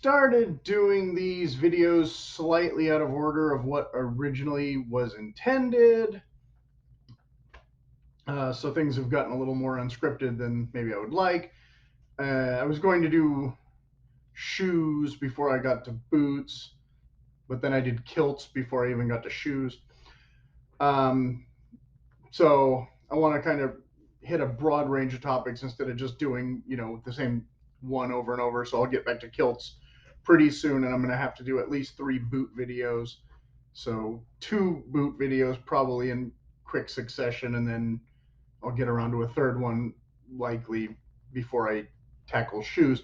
started doing these videos slightly out of order of what originally was intended. So things have gotten a little more unscripted than maybe I would like. I was going to do shoes before I got to boots, but then I did kilts before I even got to shoes. So I want to kind of hit a broad range of topics instead of just doing, the same one over and over. So I'll get back to kilts pretty soon, and I'm going to have to do at least 3 boot videos. So 2 boot videos probably in quick succession, and then I'll get around to a third one likely before I tackle shoes.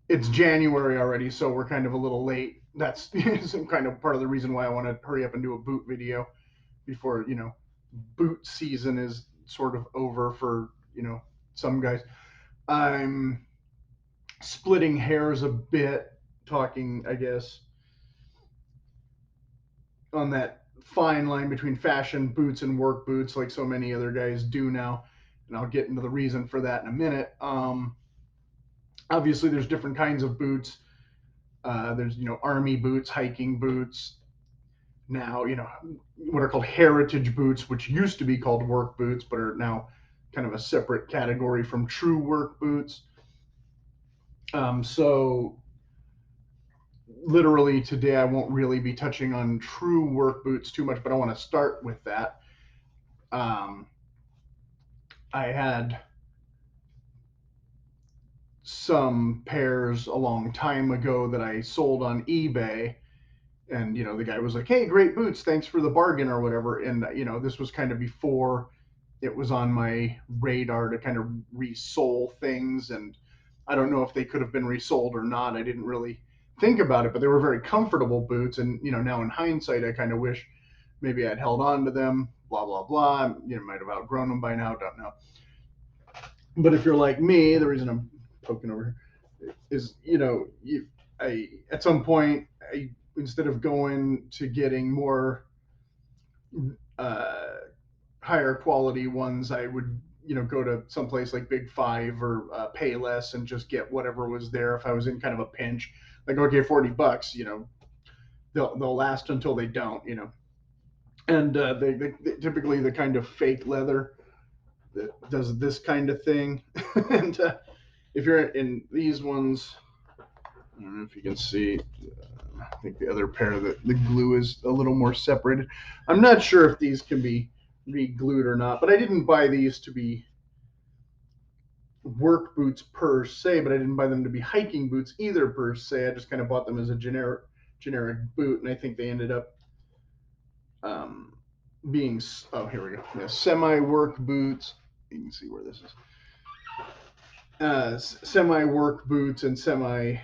It's January already, so we're kind of a little late. That's kind of part of the reason why I want to hurry up and do a boot video before, boot season is sort of over for, some guys. I'm splitting hairs a bit, talking, I guess, on that fine line between fashion boots and work boots, like so many other guys do now. And I'll get into the reason for that in a minute. Obviously, there's different kinds of boots. There's, army boots, hiking boots. Now, what are called heritage boots, which used to be called work boots, but are now kind of a separate category from true work boots. So literally today I won't really be touching on true work boots too much, but I want to start with that. I had some pairs a long time ago that I sold on eBay, and the guy was like, "Hey, great boots, thanks for the bargain," or whatever. And this was kind of before it was on my radar to kind of resole things, and I don't know if they could have been resold or not. I didn't really think about it, but they were very comfortable boots, and now in hindsight I kind of wish maybe I'd held on to them, blah blah blah. Might have outgrown them by now, don't know. But if you're like me, the reason I'm poking over here is, I at some point, instead of going to getting more uh, higher quality ones, I would go to someplace like Big Five or Payless and just get whatever was there if I was in kind of a pinch. Like, okay, $40, they'll last until they don't, and they typically the kind of fake leather that does this kind of thing. And if you're in these ones, I don't know if you can see. I think the other pair that the glue is a little more separated. I'm not sure if these can be re-glued or not, but I didn't buy these to be work boots per se, but I didn't buy them to be hiking boots either per se. I just kind of bought them as a generic boot, and I think they ended up being, oh, here we go, yeah, semi work boots. You can see where this is. Semi work boots and semi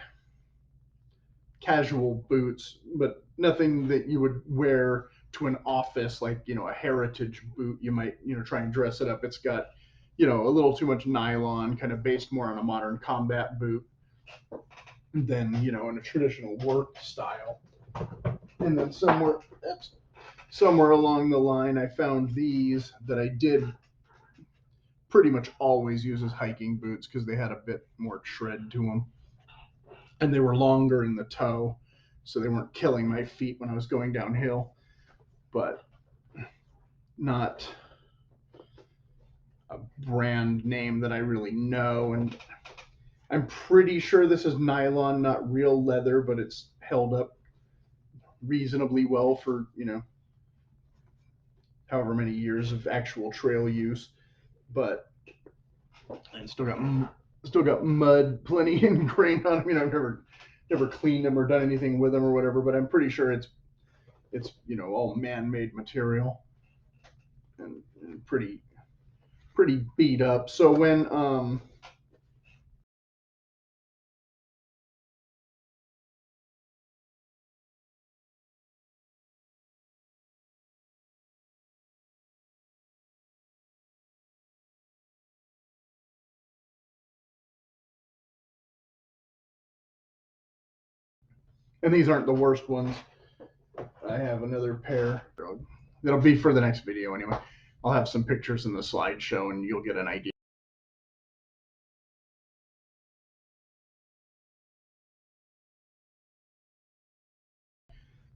casual boots, but nothing that you would wear to an office, like a heritage boot. You might try and dress it up. It's got a little too much nylon, kind of based more on a modern combat boot than in a traditional work style. And then somewhere along the line, I found these that I did pretty much always use as hiking boots because they had a bit more tread to them, and they were longer in the toe, so they weren't killing my feet when I was going downhill. But not a brand name that I really know. And I'm pretty sure this is nylon, not real leather, but it's held up reasonably well for, however many years of actual trail use. But and still got mud plenty ingrained on them. I've never cleaned them or done anything with them or whatever, but I'm pretty sure it's all man-made material and pretty beat up. So when and these aren't the worst ones. I have another pair that'll be for the next video anyway. I'll have some pictures in the slideshow and you'll get an idea.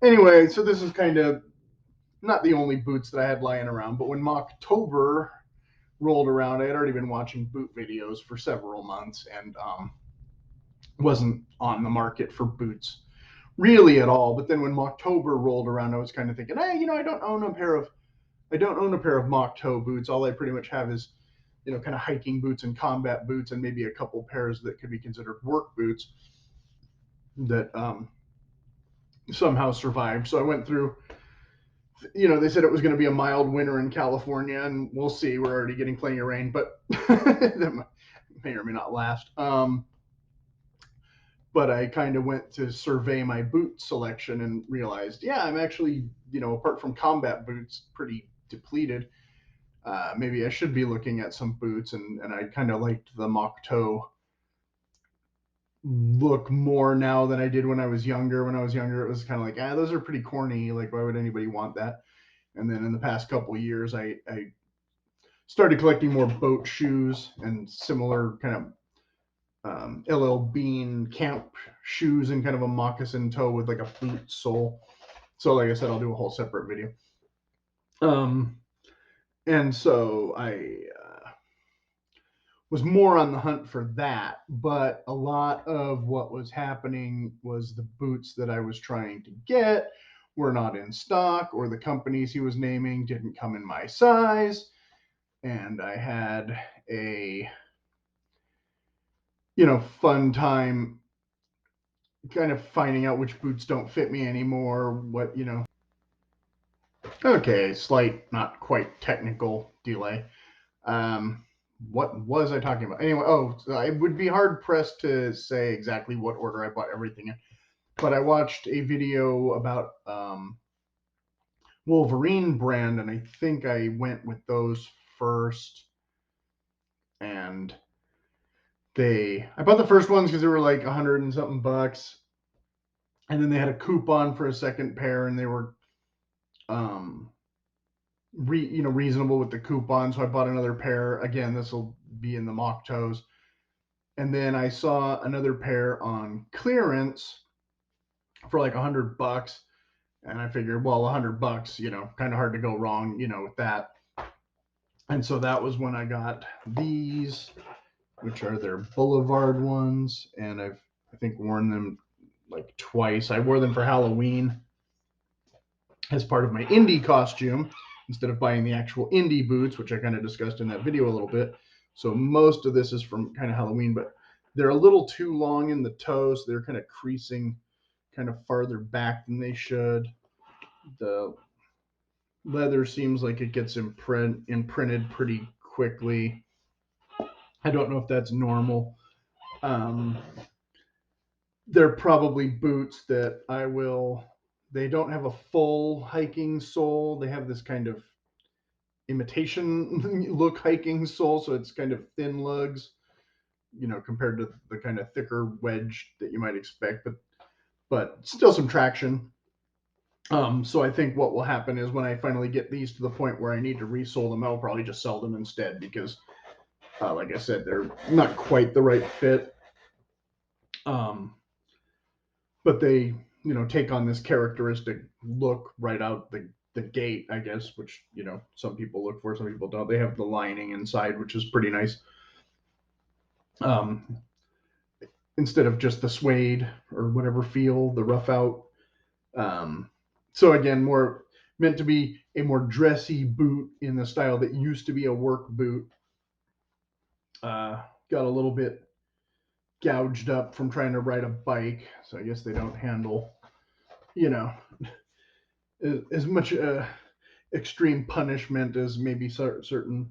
Anyway, so this is kind of not the only boots that I had lying around, but when Mocktober rolled around, I had already been watching boot videos for several months and wasn't on the market for boots really at all. But then when Mocktober rolled around, I was kind of thinking, hey, I don't own a pair of mock toe boots. All I pretty much have is, kind of hiking boots and combat boots, and maybe a couple pairs that could be considered work boots that somehow survived. So I went through. They said it was going to be a mild winter in California, and we'll see. We're already getting plenty of rain, but that may or may not last. But I kind of went to survey my boot selection and realized, yeah, I'm actually, apart from combat boots, pretty depleted. Maybe I should be looking at some boots, and I kind of liked the mock toe look more now than I did when I was younger. When I was younger, it was kind of like, those are pretty corny. Like, why would anybody want that? And then in the past couple of years, I started collecting more boat shoes and similar kind of LL Bean camp shoes and kind of a moccasin toe with like a boot sole. So, like I said, I'll do a whole separate video. Um, and so I was more on the hunt for that, but a lot of what was happening was the boots that I was trying to get were not in stock, or the companies he was naming didn't come in my size. And I had a, fun time kind of finding out which boots don't fit me anymore. Okay, slight, not quite technical delay. Um, what was I talking about? Anyway, it would be hard pressed to say exactly what order I bought everything in, but I watched a video about Wolverine brand, and I think I went with those first. And I bought the first ones because they were like 100 and something bucks, and then they had a coupon for a second pair, and they were um reasonable with the coupon. So I bought another pair. Again, this will be in the mock toes. And then I saw another pair on clearance for like $100, and I figured, well, $100, kind of hard to go wrong, with that. And so that was when I got these, which are their Boulevard ones, and I think worn them like twice. I wore them for Halloween as part of my indie costume instead of buying the actual indie boots, which I kind of discussed in that video a little bit. So most of this is from kind of Halloween, but they're a little too long in the toes. They're kind of creasing kind of farther back than they should. The leather seems like it gets imprinted pretty quickly. I don't know if that's normal. Um, they're probably boots that they don't have a full hiking sole. They have this kind of imitation look hiking sole, so it's kind of thin lugs, compared to the kind of thicker wedge that you might expect, but still some traction. So I think what will happen is when I finally get these to the point where I need to resole them, I'll probably just sell them instead because, like I said, they're not quite the right fit. Um, but they, take on this characteristic look right out the gate, I guess, which, some people look for, some people don't. They have the lining inside, which is pretty nice. Um, Instead of just the suede or whatever feel, the rough out. Um, so again, more meant to be a more dressy boot in the style that used to be a work boot. Got a little bit gouged up from trying to ride a bike, so I guess they don't handle, you know, as much extreme punishment as maybe certain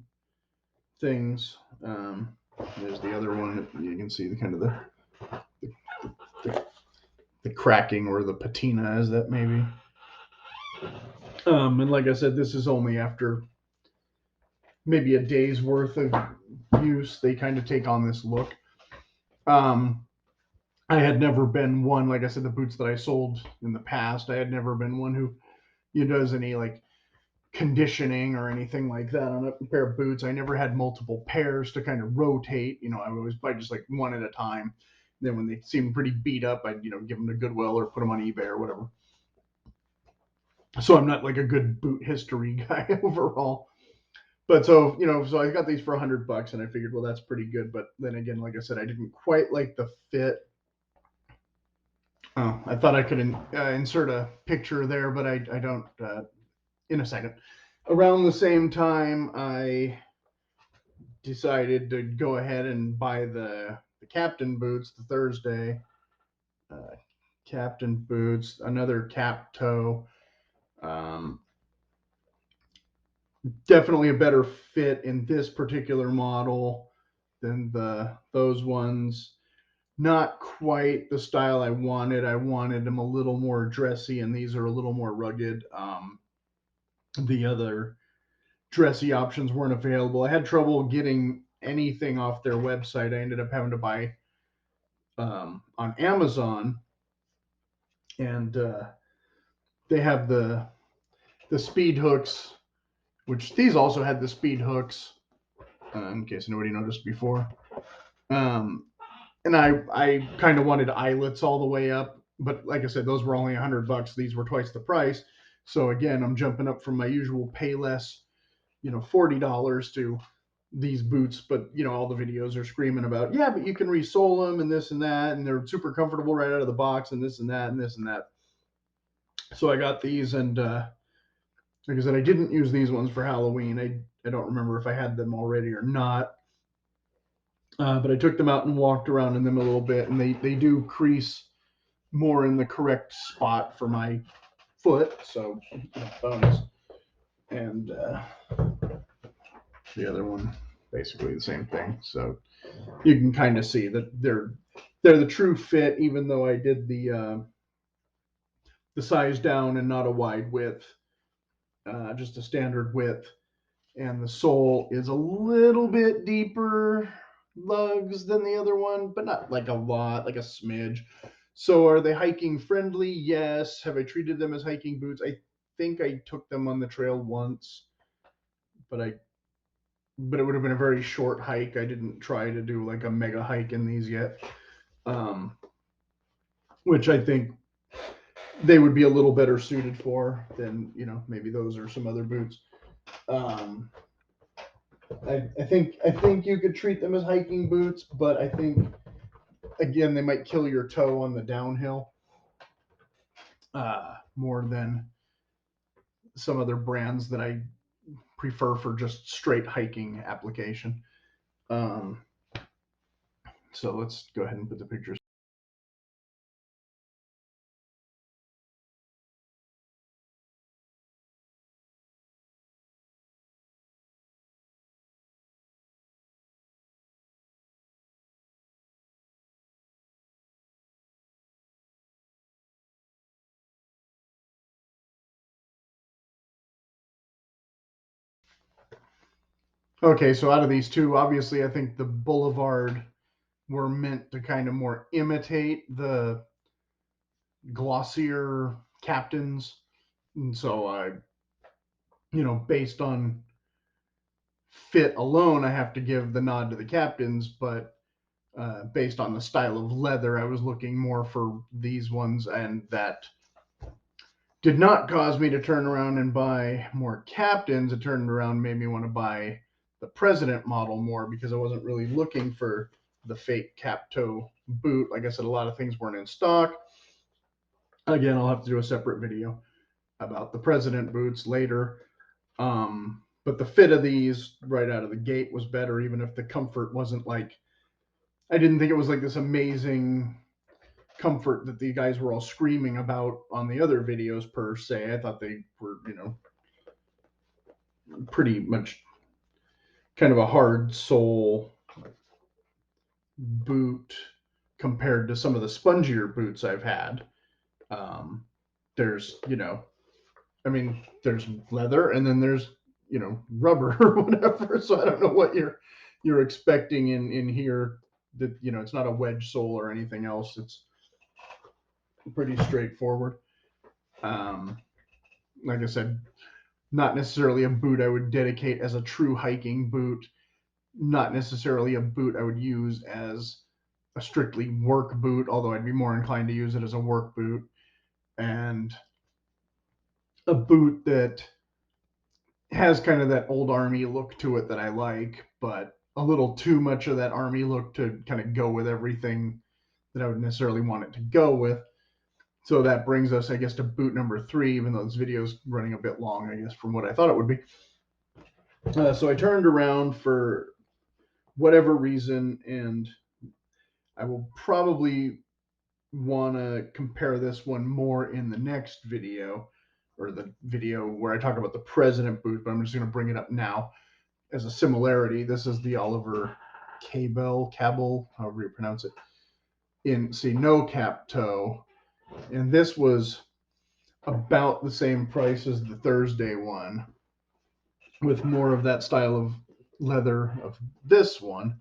things. There's the other one that you can see the kind of the, the cracking or the patina, as that maybe. And like I said, this is only after maybe a day's worth of use. They kind of take on this look. Um, I had never been one, like I said, the boots that I sold in the past, I had never been one who does any like conditioning or anything like that on a pair of boots. I never had multiple pairs to kind of rotate. I would always buy just like one at a time. Then when they seemed pretty beat up, I'd give them to Goodwill or put them on eBay or whatever. So I'm not like a good boot history guy overall. But so, so I got these for $100 and I figured, well, that's pretty good. But then again, like I said, I didn't quite like the fit. Oh, I thought I could insert a picture there, but I don't in a second. Around the same time, I decided to go ahead and buy the Captain boots, the Thursday uh, Captain boots, another cap toe. Um, Definitely a better fit in this particular model than those ones. Not quite the style I wanted. I wanted them a little more dressy, and these are a little more rugged. The other dressy options weren't available. I had trouble getting anything off their website. I ended up having to buy on Amazon, and they have the speed hooks, which these also had the speed hooks. In case nobody noticed before. Um, and I kind of wanted eyelets all the way up, but like I said, those were only $100. These were twice the price. So again, I'm jumping up from my usual pay less, $40 to these boots. But all the videos are screaming about, yeah, but you can resole them and this and that, and they're super comfortable right out of the box and this and that and this and that. So I got these, and like I said, I didn't use these ones for Halloween. I don't remember if I had them already or not. But I took them out and walked around in them a little bit, and they do crease more in the correct spot for my foot. So bonus. And the other one, basically the same thing. So you can kind of see that they're the true fit, even though I did the size down and not a wide width, just a standard width. And the sole is a little bit deeper lugs than the other one, but not like a lot, like a smidge. So are they hiking friendly? Yes. Have I treated them as hiking boots? I think I took them on the trail once, but it would have been a very short hike. I didn't try to do like a mega hike in these yet. Which I think they would be a little better suited for than, maybe those or some other boots. Um, I think you could treat them as hiking boots, but I think again they might kill your toe on the downhill more than some other brands that I prefer for just straight hiking application. Um, so let's go ahead and put the pictures. Okay, so out of these two, obviously I think the Boulevard were meant to kind of more imitate the glossier captains, and so based on fit alone, I have to give the nod to the captains, but based on the style of leather, I was looking more for these ones, and that did not cause me to turn around and buy more captains. It turned around, made me want to buy the President model more because I wasn't really looking for the fake cap toe boot. Like I said, a lot of things weren't in stock. Again, I'll have to do a separate video about the President boots later. But the fit of these right out of the gate was better, even if the comfort wasn't like, I didn't think it was like this amazing comfort that the guys were all screaming about on the other videos per se. I thought they were, pretty much kind of a hard sole boot compared to some of the spongier boots I've had. Um, there's, I mean, there's leather and then there's, rubber or whatever. So I don't know what you're expecting in here. That it's not a wedge sole or anything else. It's pretty straightforward. Um, like I said, not necessarily a boot I would dedicate as a true hiking boot. Not necessarily a boot I would use as a strictly work boot, although I'd be more inclined to use it as a work boot. And a boot that has kind of that old army look to it that I like, but a little too much of that army look to kind of go with everything that I would necessarily want it to go with. So that brings us, I guess, to boot number 3, even though this video is running a bit long, I guess, from what I thought it would be. So I turned around for whatever reason, and I will probably want to compare this one more in the next video, or the video where I talk about the President boot, but I'm just going to bring it up now as a similarity. This is the Oliver Cabell, however you pronounce it, in, see, no cap toe. And this was about the same price as the Thursday one, with more of that style of leather of this one.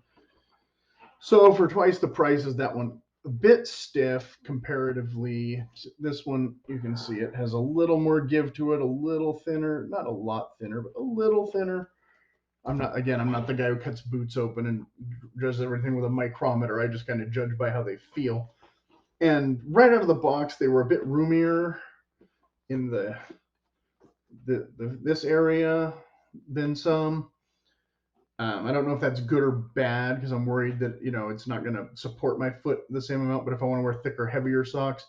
So for twice the price is that one, a bit stiff comparatively. This one, you can see it has a little more give to it, a little thinner, not a lot thinner, but a little thinner. I'm not the guy who cuts boots open and does everything with a micrometer. I just kind of judge by how they feel. And right out of the box, they were a bit roomier in this area than some. I don't know if that's good or bad, because I'm worried that, it's not going to support my foot the same amount. But if I want to wear thicker, heavier socks,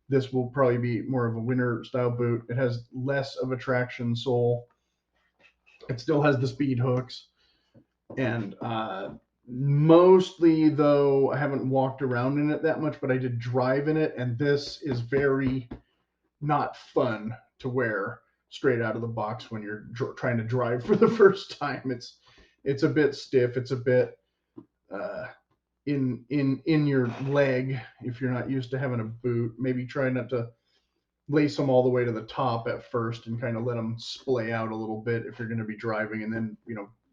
this will probably be more of a winter style boot. It has less of a traction sole. It still has the speed hooks. And mostly, though, I haven't walked around in it that much, but I did drive in it. And this is very not fun to wear straight out of the box when you're trying to drive for the first time. It's a bit stiff. It's a bit in your leg if you're not used to having a boot. Maybe try not to lace them all the way to the top at first and kind of let them splay out a little bit if you're going to be driving, and then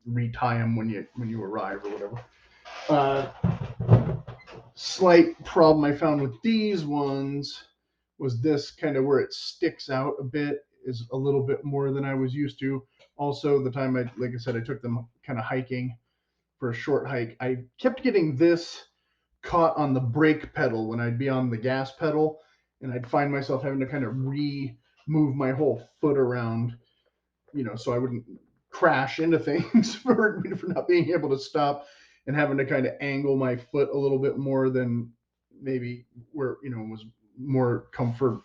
retie them when you arrive or whatever. Slight problem I found with these ones was this kind of where it sticks out a bit is a little bit more than I was used to. Also, the time like I said, I took them kind of hiking for a short hike, I kept getting this caught on the brake pedal when I'd be on the gas pedal, and I'd find myself having to kind of move my whole foot around, so I wouldn't crash into things for not being able to stop, and having to kind of angle my foot a little bit more than maybe where, was more comfort,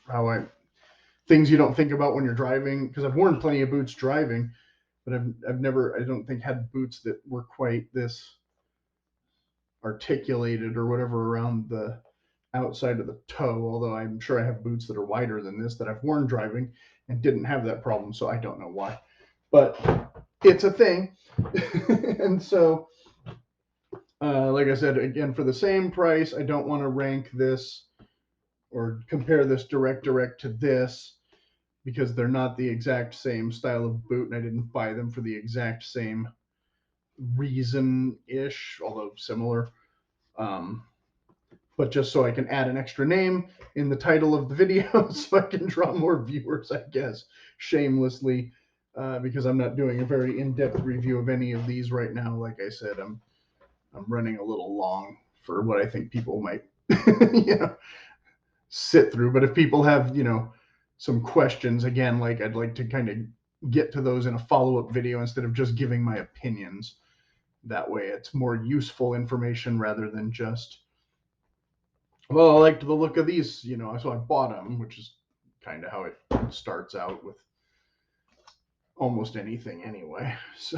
things you don't think about when you're driving, because I've worn plenty of boots driving, but I've never, I don't think, had boots that were quite this articulated or whatever around the outside of the toe, although I'm sure I have boots that are wider than this that I've worn driving and didn't have that problem, so I don't know why. But it's a thing. And so, like I said, again, for the same price, I don't want to rank this or compare this direct to this, because they're not the exact same style of boot, and I didn't buy them for the exact same reason-ish, although similar. But just so I can add an extra name in the title of the video so I can draw more viewers, I guess, shamelessly, because I'm not doing a very in-depth review of any of these right now. Like I said, I'm running a little long for what I think people might sit through. But if people have, some questions, again, like, I'd like to kind of get to those in a follow-up video instead of just giving my opinions. That way it's more useful information rather than just, well, I liked the look of these, so I bought them, which is kind of how it starts out with almost anything anyway. So